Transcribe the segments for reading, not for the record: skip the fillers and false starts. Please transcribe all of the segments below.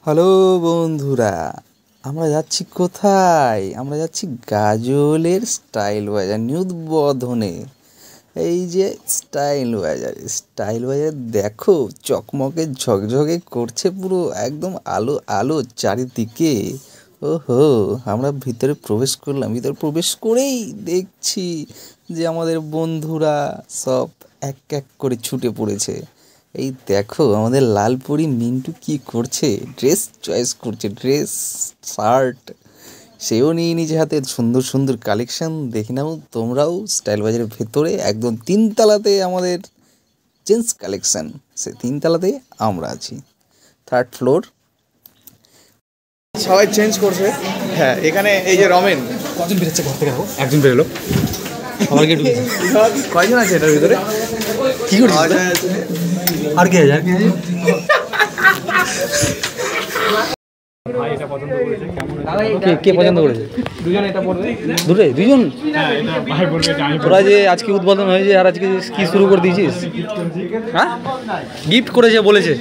Hello বন্ধুরা, আমরা যাচ্ছি কোথায়? আমরা যাচ্ছি গাজলের স্টাইল বাজার নিউ উদ্বোধনে। এই যে স্টাইল বাজার, স্টাইল বাজার দেখো চকমকে ঝকঝকে করছে, পুরো একদম আলো আলো চারিদিকে। ওহো, আমরা ভিতরে প্রবেশ করলাম। ভিতরে প্রবেশ করেই দেখছি যে আমাদের বন্ধুরা সব এক এক করে ছুটে পড়েছে। এই দেখো আমাদের লালপুরি মিন্টু কি করছে, ড্রেস চয়েস করছে, ড্রেস শার্ট সেও নিয়ে নিজে হাতে সুন্দর সুন্দর কালেকশন দেখে নাও তোমরাও। স্টাইল বাজারের ভেতরে একদম তিনতলাতে আমাদের জেন্টস কালেকশন, সে তিনতলাতেই আমরা আছি, থার্ড ফ্লোর। সবাই চেঞ্জ করছে। হ্যাঁ, এখানে এই যে রমেন কজন বেরোচ্ছে ঘর থেকে? একজন বেরোলো, আমার কি ঢুকেছে? কয়জন আছে এটার ভিতরে? কি করছিস? আর কি আছে? কে পছন্দ করেছে? দুজন এটা পড়বে। দুজন? তোরা যে আজকে উদ্বোধন হয়েছে আর আজকে কি শুরু করে দিয়েছিস? হ্যাঁ, গিফট করেছে বলেছে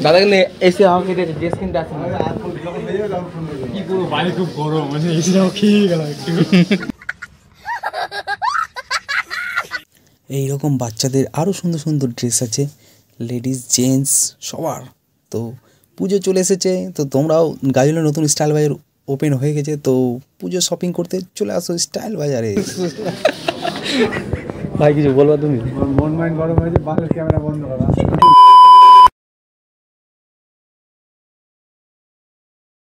দাদা কিন্তু এসে আমাকে ড্রেস কিনতে আসেন। কি করবো, বাইরে খুব গরম, মানে এসিটাও খেয়ে গেল একটু। এইরকম বাচ্চাদের আরও সুন্দর সুন্দর ড্রেস আছে, লেডিস জেন্টস সবার। তো পুজো চলে এসেছে, তো তোমরাও গাজলের নতুন স্টাইল বাজার ওপেন হয়ে গেছে, তো পুজো শপিং করতে চলে আসো স্টাইল বাজারে। ভাই কিছু বলবা তুমি? মন মাইন্ড গরম হয়েছে, বাংলার ক্যামেরা বন্ধ করা।